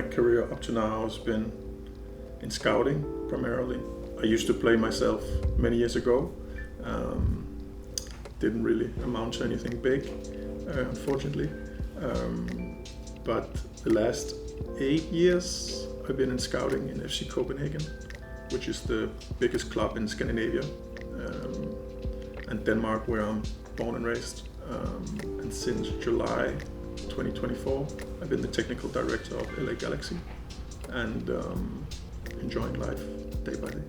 career up to now has been in scouting primarily. I used to play myself many years ago. Didn't really amount to anything big, unfortunately. But the last 8 years I've been in scouting in FC Copenhagen, which is the biggest club in Scandinavia, and Denmark, where I'm born and raised. And since July 2024, I've been the technical director of LA Galaxy, and enjoying life day by day.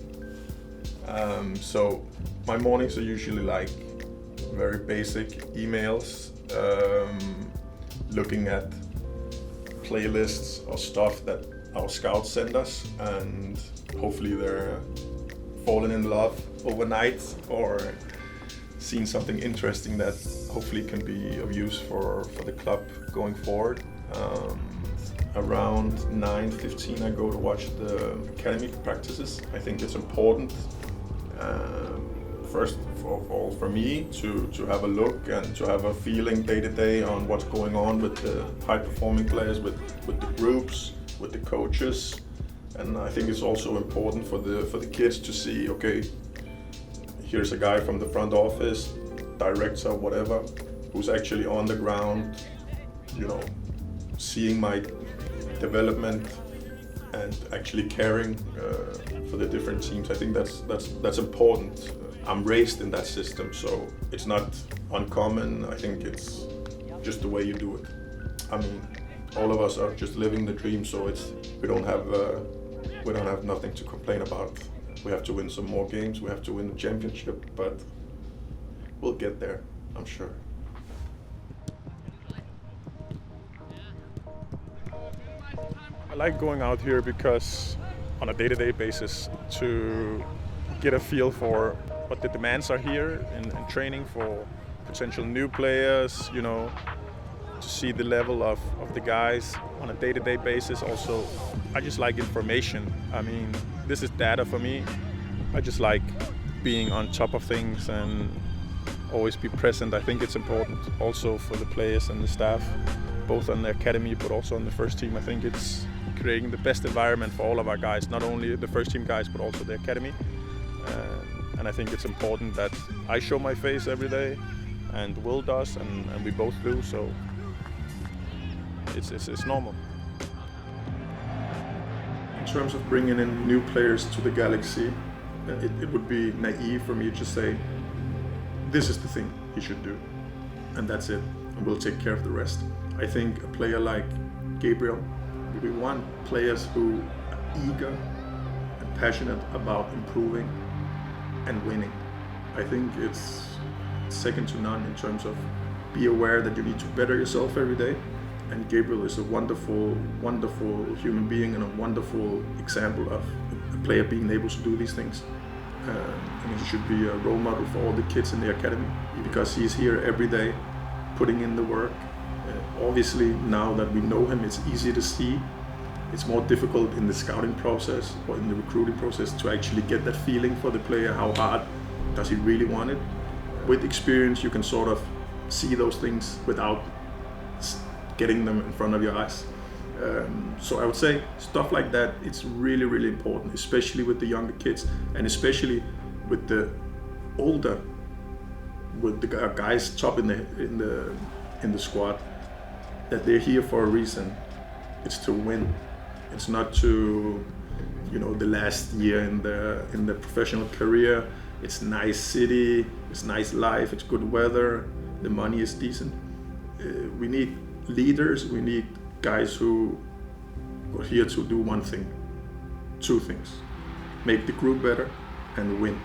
So my mornings are usually like very basic emails, looking at playlists or stuff that our scouts send us, and hopefully they're fallen in love overnight or seen something interesting that hopefully can be of use for the club going forward. Around 9:15 I go to watch the academy practices. I think it's important, first of all for me to have a look and to have a feeling day to day on what's going on with the high performing players, with the groups, with the coaches. And I think it's also important for the kids to see, okay, here's a guy from the front office, director, whatever, who's actually on the ground, seeing my development and actually caring for the different teams. I think that's important. I'm raised in that system, so it's not uncommon. I think it's just the way you do it. I mean, all of us are just living the dream, so we don't have nothing to complain about. We have to win some more games, we have to win the championship, but we'll get there, I'm sure. I like going out here because on a day-to-day basis to get a feel for what the demands are here in training for potential new players, to see the level of the guys on a day-to-day basis. Also, I just like information. I mean, this is data for me. I just like being on top of things and always be present. I think it's important also for the players and the staff, both on the academy but also on the first team. I think it's creating the best environment for all of our guys, not only the first team guys but also the academy. And I think it's important that I show my face every day, and Will does, and we both do. So it's normal. In terms of bringing in new players to the Galaxy, it would be naive for me to say, this is the thing he should do, and that's it, and we'll take care of the rest. I think a player like Gabriel, we want players who are eager and passionate about improving and winning. I think it's second to none in terms of be aware that you need to better yourself every day. And Gabriel is a wonderful, wonderful human being and a wonderful example of a player being able to do these things. And he should be a role model for all the kids in the academy because he's here every day putting in the work. Obviously, now that we know him, it's easy to see. It's more difficult in the scouting process or in the recruiting process to actually get that feeling for the player. How hard does he really want it? With experience, you can sort of see those things without getting them in front of your eyes. So I would say stuff like that, it's really, really important, especially with the younger kids and especially with the older, with the guys top in the squad, that they're here for a reason. It's to win. It's not to, the last year in the professional career. It's nice city, it's nice life, it's good weather, the money is decent. We need leaders, we need guys who are here to do one thing, two things: make the group better and win.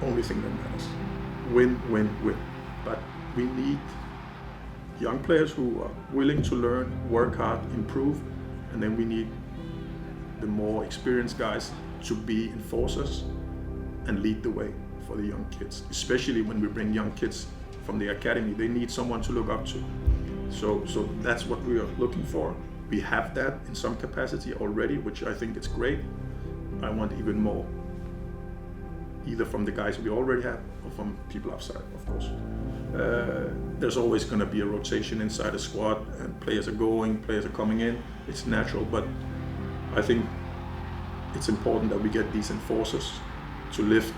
Only thing that matters. Win, win, win. But we need young players who are willing to learn, work hard, improve, and then we need the more experienced guys to be enforcers and lead the way for the young kids. Especially when we bring young kids from the academy, they need someone to look up to. So that's what we are looking for. We have that in some capacity already, which I think is great. I want even more, either from the guys we already have or from people outside, of course. there's always going to be a rotation inside a squad, and players are going, players are coming in. It's natural, but I think it's important that we get these enforcers to lift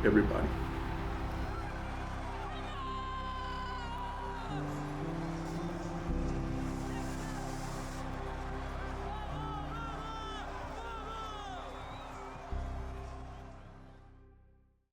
everybody.